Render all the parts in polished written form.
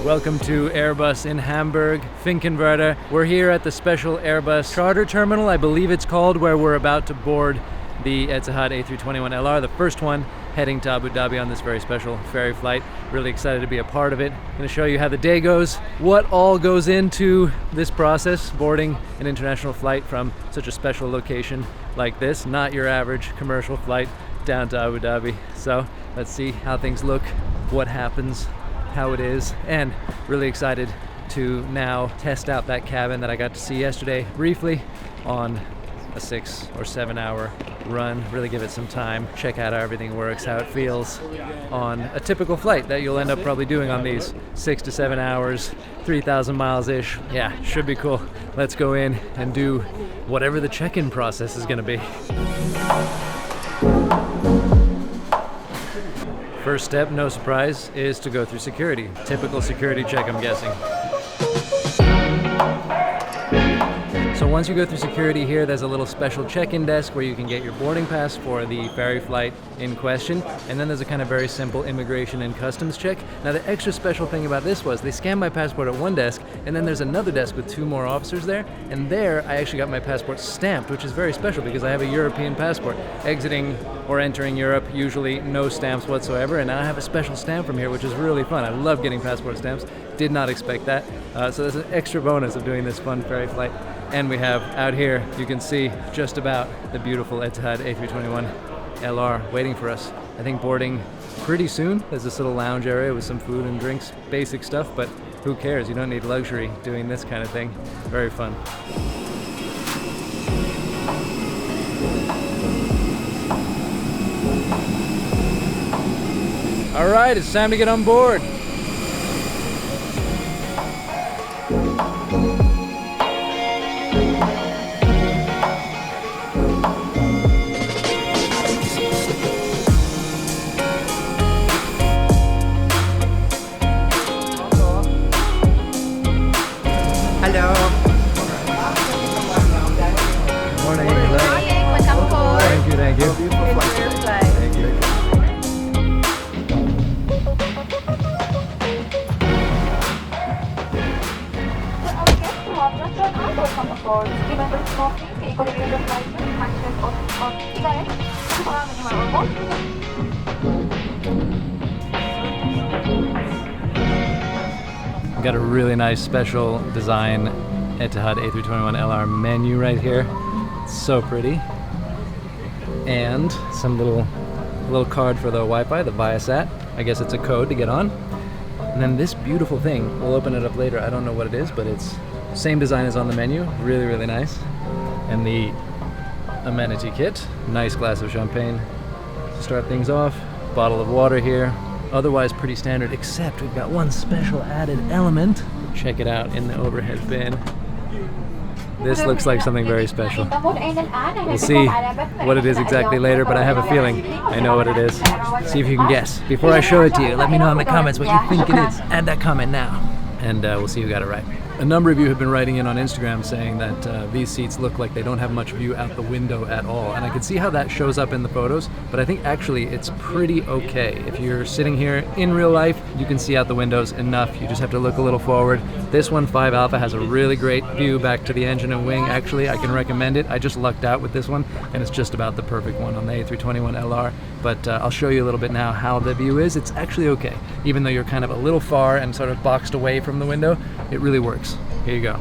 Welcome to Airbus in Hamburg-Finkenwerder. We're here at the special Airbus charter terminal, I believe it's called, where we're about to board the Etihad A321LR, the first one heading to Abu Dhabi on this very special ferry flight. Really excited to be a part of it. I'm going to show you how the day goes, what all goes into this process, boarding an international flight from such a special location like this, not your average commercial flight down to Abu Dhabi. So let's see how things look, what happens, how it is, and really excited to now test out that cabin that I got to see yesterday briefly on a 6 or 7 hour run. Really give it some time, check out how everything works, how it feels on a typical flight that you'll end up probably doing on these 6 to 7 hours, 3,000 miles ish. Yeah, should be cool. Let's go in and do whatever the check-in process is gonna be. First step, no surprise, is to go through security. Typical security check, I'm guessing. So once you go through security here, there's a little special check-in desk where you can get your boarding pass for the ferry flight in question. And then there's a kind of very simple immigration and customs check. Now the extra special thing about this was they scanned my passport at one desk, and then there's another desk with 2 more officers there. And there I actually got my passport stamped, which is very special because I have a European passport. Exiting or entering Europe, usually no stamps whatsoever. And now I have a special stamp from here, which is really fun. I love getting passport stamps. Did not expect that. So there's an extra bonus of doing this fun ferry flight. And we have out here, you can see just about the beautiful Etihad A321LR waiting for us. I think boarding pretty soon. There's this little lounge area with some food and drinks, basic stuff, but who cares? You don't need luxury doing this kind of thing. Very fun. All right, it's time to get on board. Hello. Morning. Welcome aboard. Thank you, thank you. Thank you. Got a really nice special design Etihad A321LR menu right here. It's so pretty. And some little card for the Wi-Fi, the Viasat. I guess it's a code to get on. And then this beautiful thing, we'll open it up later. I don't know what it is, but it's same design as on the menu. Really, really nice. And the amenity kit, nice glass of champagne to start things off. Bottle of water here. Otherwise pretty standard, except we've got one special added element. Check it out in the overhead bin. This looks like something very special. We'll see what it is exactly later, but I have a feeling I know what it is. See if you can guess. Before I show it to you, let me know in the comments what you think it is. Add that comment now, and we'll see who got it right. A number of you have been writing in on Instagram saying that these seats look like they don't have much view out the window at all, and I can see how that shows up in the photos, but I think actually it's pretty okay. If you're sitting here in real life, you can see out the windows enough. You just have to look a little forward. This one, 5 Alpha, has a really great view back to the engine and wing. Actually, I can recommend it. I just lucked out with this one, and it's just about the perfect one on the A321LR, but I'll show you a little bit now how the view is. It's actually okay. Even though you're kind of a little far and sort of boxed away from the window, it really works. Here you go.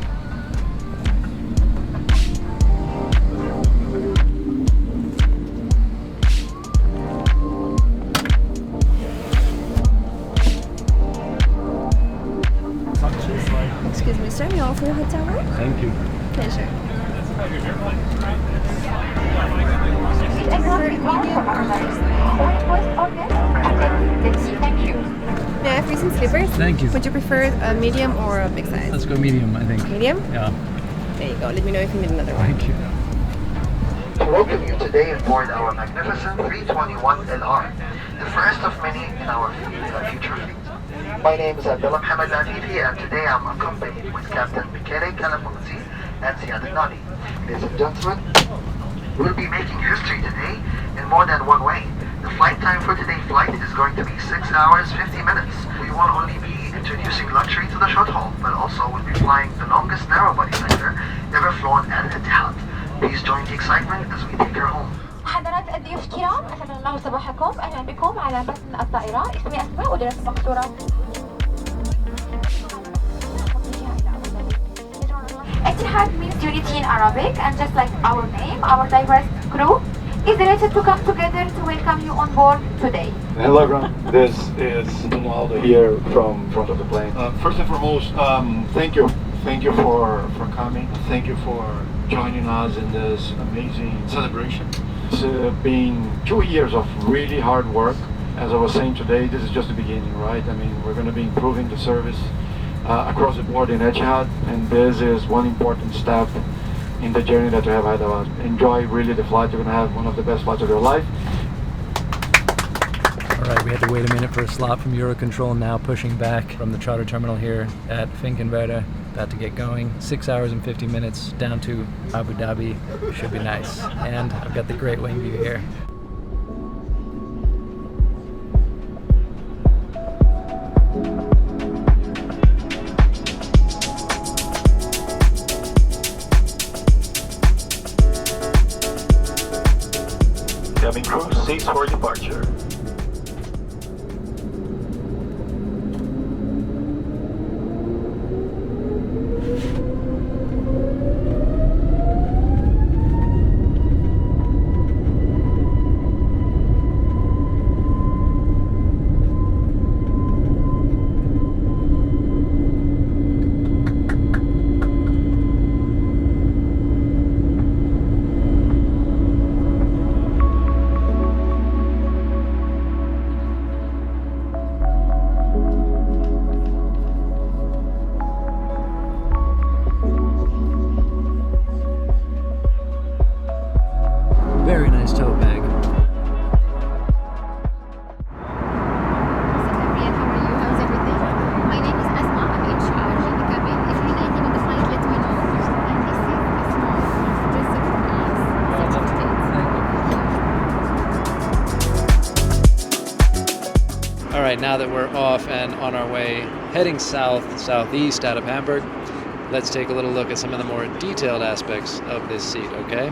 Excuse me, sir. You offer a hotel room? Thank you. Pleasure. May I have you some slippers? Thank you. Would you prefer a medium or a big size? Let's go medium, I think. Medium? Yeah. There you go. Let me know if you need another one. Thank you. Welcome you today aboard our magnificent 321LR, the first of many in our future fleet. My name is Abdullah Mohammed Nadifi, and today I'm accompanied with Captain Michele Calafonzi and Ziad Nadi. Ladies and gentlemen, we'll be making history today in more than one way. The flight time for today's flight is going to be 6 hours, 50 minutes. We will only be introducing luxury to the short haul, but also will be flying the longest narrow-body liner ever flown at Etihad. Please join the excitement as we take her home. حضرات الضيوف الكرام، أسعد الله صباحكم. أهلا بكم على متن الطائرة. اسمي أسماء ودراسة مقصورة. Etihad means unity in Arabic, and just like our name, our diverse crew is delighted to come together to welcome you on board today. Hello everyone, this is Ronaldo here from front of the plane. First and foremost, thank you for coming. Thank you for joining us in this amazing celebration. It's been 2 years of really hard work. As I was saying today, this is just the beginning, right? I mean, we're going to be improving the service across the board in Etihad, and this is one important step in the journey that we have ahead of us. Enjoy really the flight. You're going to have one of the best flights of your life. Alright, we had to wait a minute for a slot from Eurocontrol, now pushing back from the charter terminal here at Finkenwerder. About to get going. 6 hours and 50 minutes down to Abu Dhabi. Should be nice. And I've got the great wing view here. Cabin crew, 6 for departure. Very nice tote bag. Gabriel, how are you? How's everything? My name is Asma. I'm in charge in the cabin. If you're landing on the flight, let me know. And this is small, just for us. Alright, now that we're off and on our way heading southeast out of Hamburg, let's take a little look at some of the more detailed aspects of this seat, okay?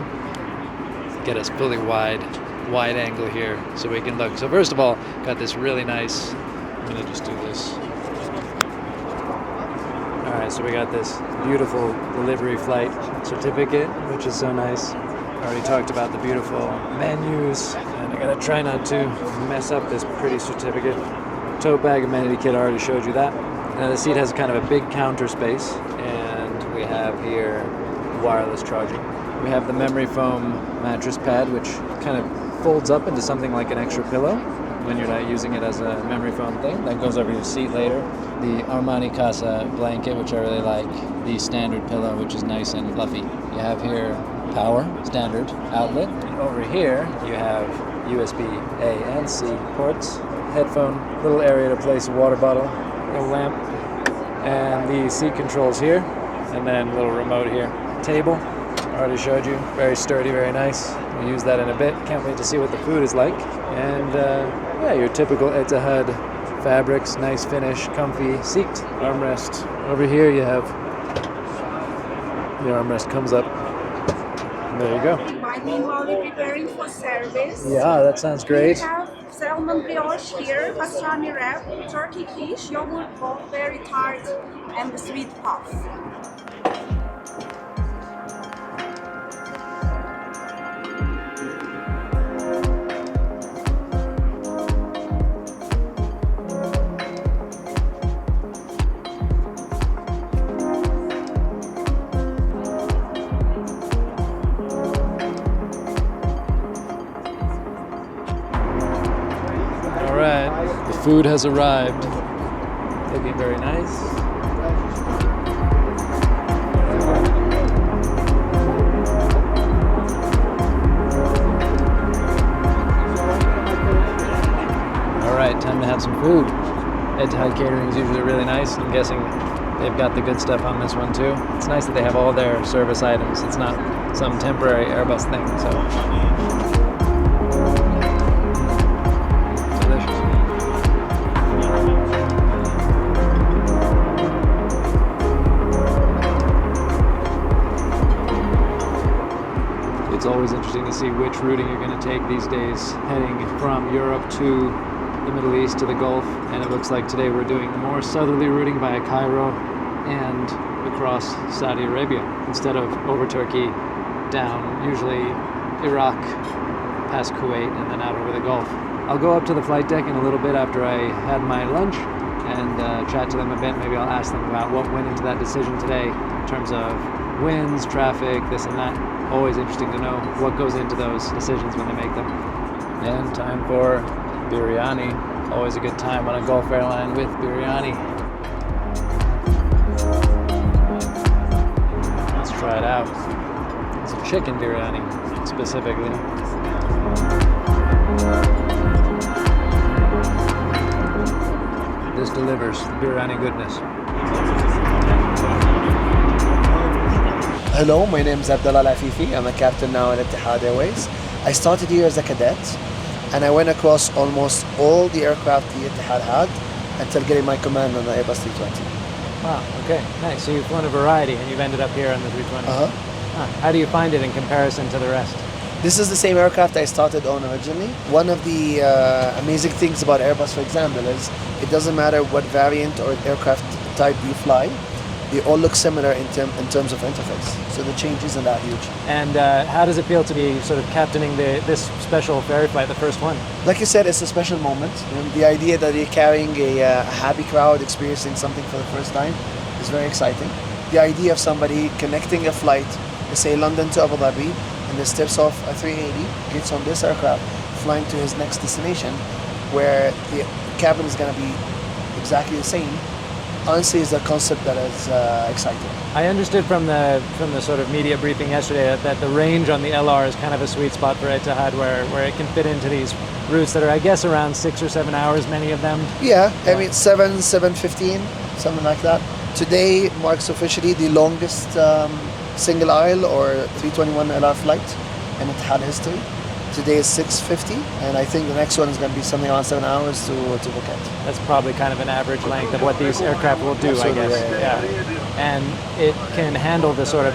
Get us fully wide angle here so we can look. So first of all, got this really nice, I'm gonna just do this. All right, so we got this beautiful delivery flight certificate, which is so nice. Already talked about the beautiful menus, and I gotta try not to mess up this pretty certificate. Tote bag, amenity kit, I already showed you that. Now the seat has kind of a big counter space, and we have here wireless charging. We have the memory foam mattress pad, which kind of folds up into something like an extra pillow when you're not using it as a memory foam thing. That goes over your seat later. The Armani Casa blanket, which I really like. The standard pillow, which is nice and fluffy. You have here power, standard outlet. And over here, you have USB A and C ports. Headphone, little area to place a water bottle, little lamp, and the seat controls here, and then a little remote here. Table. Already showed you, very sturdy, very nice. We'll use that in a bit. Can't wait to see what the food is like. And yeah, your typical Etihad fabrics, nice finish, comfy seat. Armrest. Over here you have, the armrest comes up. And there you go. While we're preparing for service. Yeah, that sounds great. We have salmon brioche here, pastrami wrap, turkey quiche, yogurt ball, very tart, and the sweet puff. The food has arrived. Looking very nice. Alright, time to have some food. Etihad catering is usually really nice. I'm guessing they've got the good stuff on this one too. It's nice that they have all their service items. It's not some temporary Airbus thing, so. It's always interesting to see which routing you're going to take these days, heading from Europe to the Middle East to the Gulf. And it looks like today we're doing more southerly routing via Cairo and across Saudi Arabia instead of over Turkey, down usually Iraq, past Kuwait, and then out over the Gulf. I'll go up to the flight deck in a little bit after I had my lunch and chat to them a bit. Maybe I'll ask them about what went into that decision today in terms of winds, traffic, this and that. Always interesting to know what goes into those decisions when they make them. And time for biryani. Always a good time on a Gulf airline with biryani. Let's try it out. It's a chicken biryani, specifically. This delivers biryani goodness. Hello, my name is Abdullah Lafifi. I'm a captain now at Etihad Airways. I started here as a cadet, and I went across almost all the aircraft the Etihad had until getting my command on the Airbus 320. Wow, okay, nice. So you've flown a variety, and you've ended up here on the 320. How do you find it in comparison to the rest? This is the same aircraft I started on originally. One of the amazing things about Airbus, for example, is it doesn't matter what variant or aircraft type you fly, they all look similar in terms of interface. So the change isn't that huge. And how does it feel to be sort of captaining this special ferry flight, the first one? Like you said, it's a special moment. And the idea that you're carrying a happy crowd experiencing something for the first time is very exciting. The idea of somebody connecting a flight, let's say London to Abu Dhabi, and then steps off a 380, gets on this aircraft, flying to his next destination, where the cabin is going to be exactly the same, honestly is a concept that is exciting. I understood from the sort of media briefing yesterday that the range on the LR is kind of a sweet spot for Etihad, where it can fit into these routes that are, I guess, around 6 or 7 hours, many of them. Yeah, I mean 7:15, something like that. Today marks officially the longest single aisle or 321LR flight in Etihad history. Today is 6:50, and I think the next one is going to be something around 7 hours to Phuket. That's probably kind of an average length of what these aircraft will do, Absolutely, I guess. Yeah. And it can handle the sort of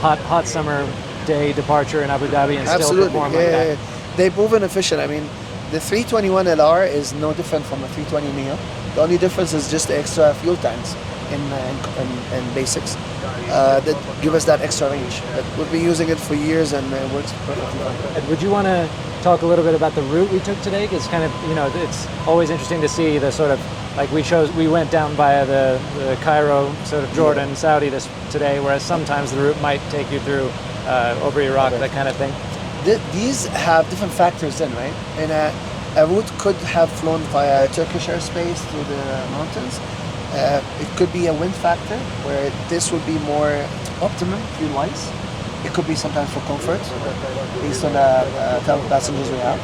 hot summer day departure in Abu Dhabi and still perform like that. Yeah. They've proven efficient. I mean, the 321LR is no different from the 320 Neo. The only difference is just the extra fuel tanks in basics that give us that extra range. But we've been using it for years and it works perfectly fine. And would you want to talk a little bit about the route we took today? Because kind of, it's always interesting to see the sort of, like we went down via the Cairo, sort of Jordan, Saudi today, whereas sometimes the route might take you through over Iraq, that kind of thing. These have different factors in, right? And a route could have flown via Turkish airspace through the mountains. It could be a wind factor, where this would be more optimum fuel-wise. It could be sometimes for comfort, based on the type of passengers we have.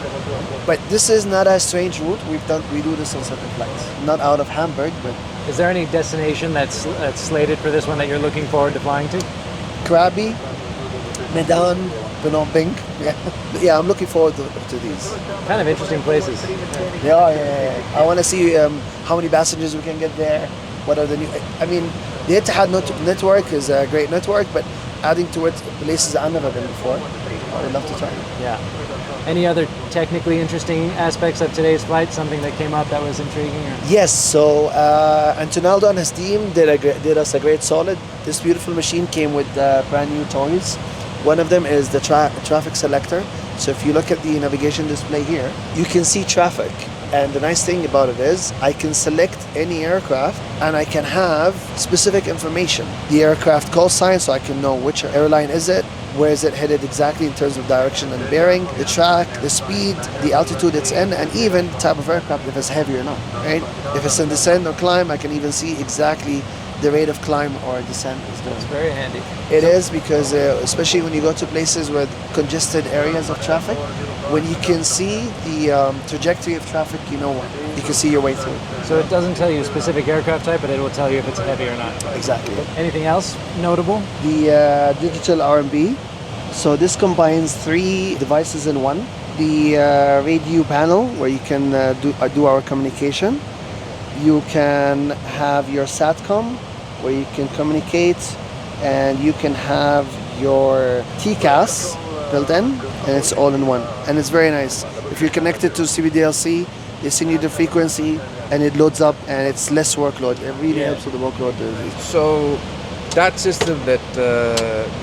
But this is not a strange route. We do this on certain flights, not out of Hamburg, but. Is there any destination that's slated for this one that you're looking forward to flying to? Krabi, Medan, Phnom Penh. Yeah, I'm looking forward to these. Kind of interesting places. Yeah. I want to see how many passengers we can get there. What are the new? I mean, the Etihad network is a great network, but adding to it places I've never been before. I would love to try. Yeah. Any other technically interesting aspects of today's flight? Something that came up that was intriguing? Or? Yes. So Antonaldo and his team did us a great solid. This beautiful machine came with brand new toys. One of them is the traffic selector. So if you look at the navigation display here, you can see traffic. And the nice thing about it is I can select any aircraft and I can have specific information. The aircraft call sign, so I can know which airline is it, where is it headed exactly in terms of direction and bearing, the track, the speed, the altitude it's in, and even the type of aircraft, if it's heavy or not, right? If it's in descent or climb, I can even see exactly the rate of climb or descent is doing. It's very handy. It is, because especially when you go to places with congested areas of traffic, when you can see the trajectory of traffic, you can see your way through. So it doesn't tell you a specific aircraft type, but it will tell you if it's heavy or not. Exactly. Anything else notable? The digital RMB. So this combines 3 devices in one. The radio panel, where you can do our communication. You can have your SATCOM, where you can communicate, and you can have your TCAS, built in, and it's all in one, and it's very nice. If you're connected to CBDLC, they send you the frequency, and it loads up, and it's less workload. It really helps with the workload. So that system that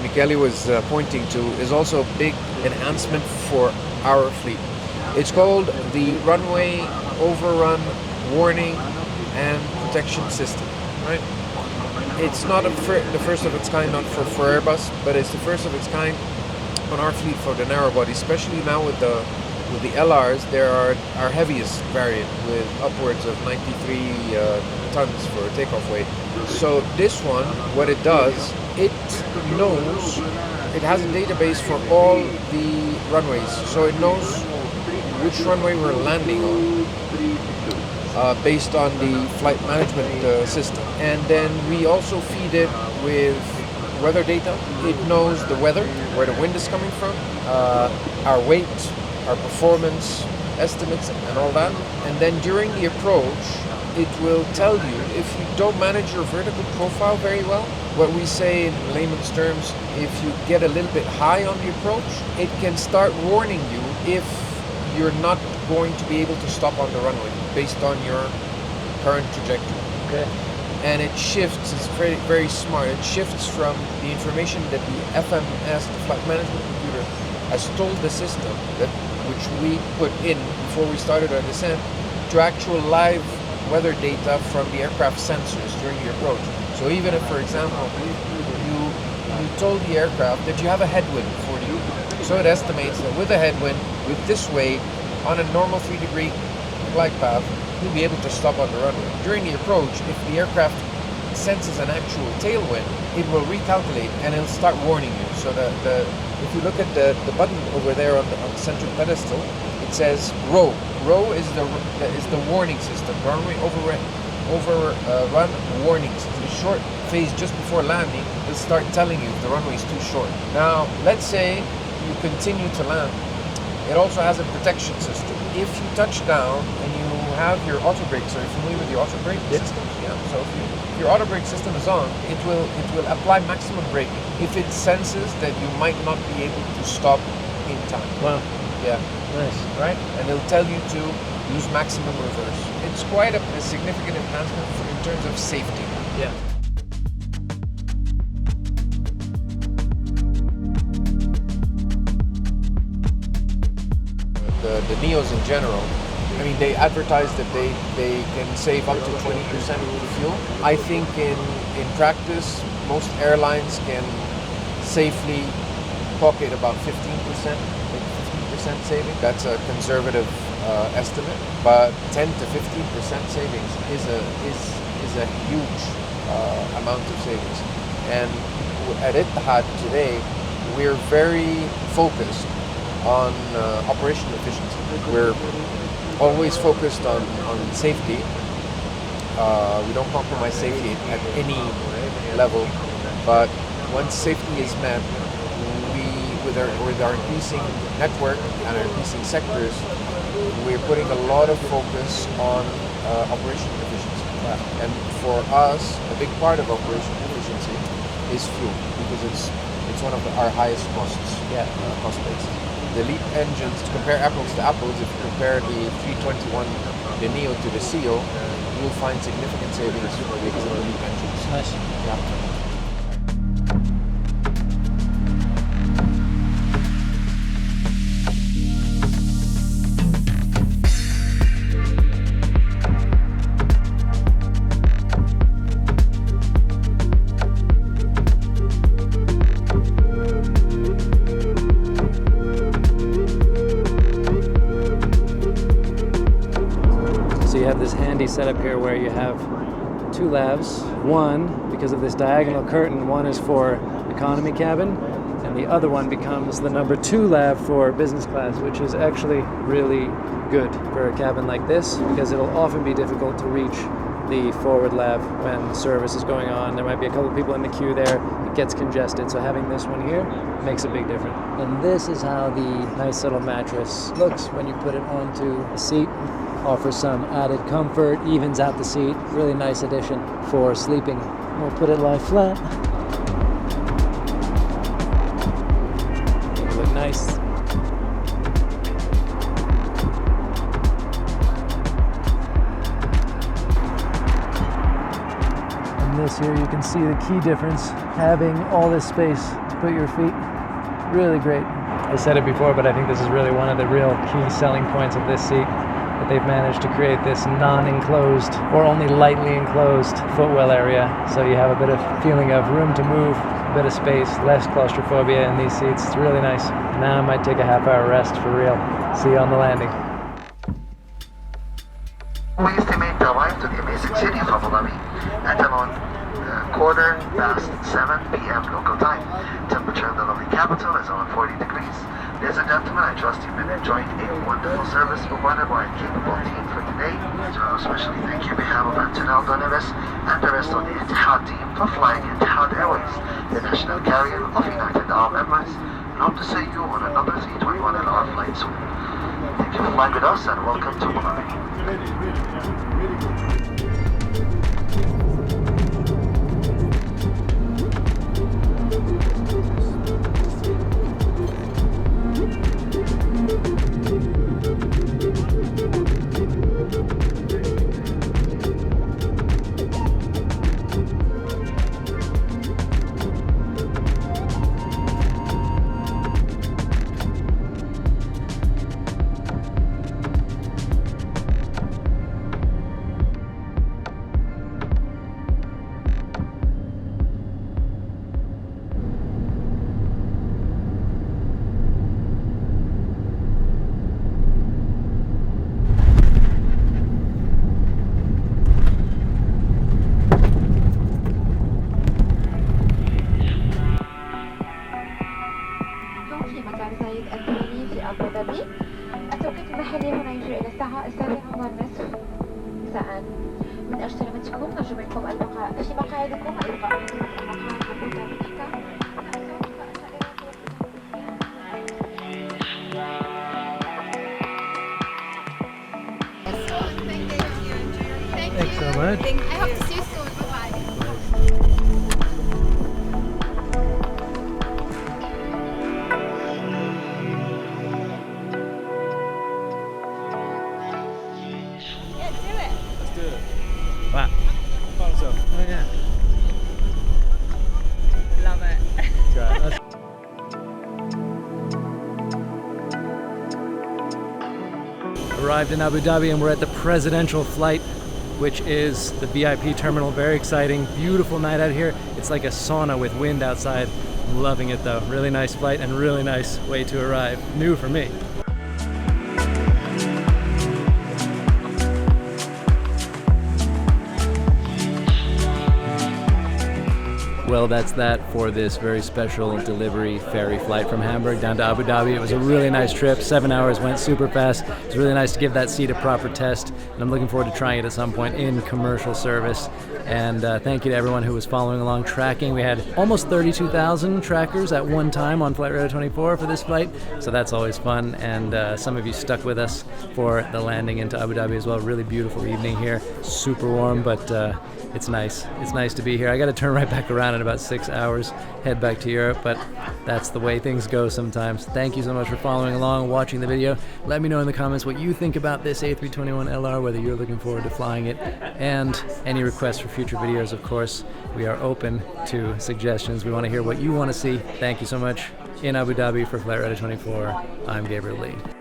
Michele was pointing to is also a big enhancement for our fleet. It's called the Runway Overrun Warning and Protection System, right? It's not the first of its kind, not for Airbus, but it's the first of its kind on our fleet for the narrow body, especially now with the LRs. They're our heaviest variant with upwards of 93 tons for takeoff weight. So this one, what it does, it knows, it has a database for all the runways. So it knows which runway we're landing on based on the flight management system. And then we also feed it with weather data. It knows the weather, where the wind is coming from, our weight, our performance estimates and all that. And then during the approach, it will tell you if you don't manage your vertical profile very well, what we say in layman's terms, if you get a little bit high on the approach, it can start warning you if you're not going to be able to stop on the runway based on your current trajectory. Okay. And it shifts, it's very, very smart. It shifts from the information that the FMS, the flight management computer, has told the system, that which we put in before we started our descent, to actual live weather data from the aircraft sensors during the approach. So even if, for example, you told the aircraft that you have a headwind for you, so it estimates that with a headwind, with this weight, on a normal 3-degree glide path, you'll be able to stop on the runway. During the approach, if the aircraft senses an actual tailwind, it will recalculate and it'll start warning you. So if you look at the button over there on the central pedestal, it says row. Row is the warning system, runway overrun warning system. The short phase just before landing will start telling you if the runway is too short. Now, let's say you continue to land. It also has a protection system. If you touch down and you have your auto brakes, are you familiar with your auto brake system? Yeah. So if your auto brake system is on, it will apply maximum braking if it senses that you might not be able to stop in time. Wow. Yeah. Nice. Right? And it'll tell you to use maximum reverse. It's quite a significant enhancement in terms of safety. Yeah. The Neos in general, I mean, they advertise that they can save up to 20% fuel. I think in practice, most airlines can safely pocket about 15%, maybe 15% saving. That's a conservative estimate, but 10 to 15% savings is a huge amount of savings. And at Etihad today, we're very focused on operational efficiency. We're always focused on safety. We don't compromise safety at any level, but once safety is met, with our increasing network and our increasing sectors, we're putting a lot of focus on operational efficiency. And for us, a big part of operational efficiency is fuel, because it's one of our highest costs, cost bases. The LEAP engines, to compare apples to apples, if you compare the 321, the Neo to the CEO, you'll find significant savings because of the LEAP engines. Nice. Yeah. Setup here where you have two lavs. One, because of this diagonal curtain, one is for economy cabin, and the other one becomes the number 2 lav for business class, which is actually really good for a cabin like this, because it'll often be difficult to reach the forward lav when service is going on. There might be a couple of people in the queue there, it gets congested, so having this one here makes a big difference. And this is how the nice little mattress looks when you put it onto a seat. Offers some added comfort, evens out the seat. Really nice addition for sleeping. We'll put it lie flat. It'll look nice. And this here, you can see the key difference, having all this space to put your feet. Really great. I said it before, but I think this is really one of the real key selling points of this seat, that they've managed to create this non-enclosed or only lightly enclosed footwell area, so you have a bit of feeling of room to move, a bit of space, less claustrophobia in these seats. It's really nice. Now I might take a half-hour rest for real. See you on the landing. We estimate to arrive to the amazing city of Abu Dhabi at around 7:15 p.m. local time. Temperature in the lovely capital is around 40 degrees. Ladies and gentlemen, I trust you've been enjoying a wonderful service provided by a capable team for today. So especially thank you on behalf of Antonello Neves and the rest of the Etihad team for flying Etihad Airways, the national carrier of United Arab Emirates. And hope to see you on another 321LR flight soon. Thank you for flying with us and welcome to Abu Dhabi. في مطار زايد الثاني في أبو ظبي. التوقيت المحلي هنا يجري إلى الساعة 7:30 مساء. من أجل سلامتكم نرجو منكم البقاء في مقاعدكم وإبقاء نظيفة المقام مربوطة بتحت. Thanks so much. I hope to see you soon. Bye-bye. Wow. So. Oh yeah. Love it. Arrived in Abu Dhabi and we're at the presidential flight, which is the VIP terminal. Very exciting. Beautiful night out here. It's like a sauna with wind outside. I'm loving it though. Really nice flight and really nice way to arrive. New for me. Well, that's that for this very special delivery ferry flight from Hamburg down to Abu Dhabi. It was a really nice trip. 7 hours went super fast. It was really nice to give that seat a proper test, and I'm looking forward to trying it at some point in commercial service. And thank you to everyone who was following along, tracking. We had almost 32,000 trackers at one time on Flight Radar 24 for this flight, so that's always fun. And some of you stuck with us for the landing into Abu Dhabi as well. Really beautiful evening here. Super warm, but it's nice. It's nice to be here. I got to turn right back around in about 6 hours, head back to Europe, but that's the way things go sometimes. Thank you so much for following along, watching the video. Let me know in the comments what you think about this A321LR, whether you're looking forward to flying it, and any requests for future videos, of course. We are open to suggestions. We want to hear what you want to see. Thank you so much. In Abu Dhabi for Flight Radar 24, I'm Gabriel Lee.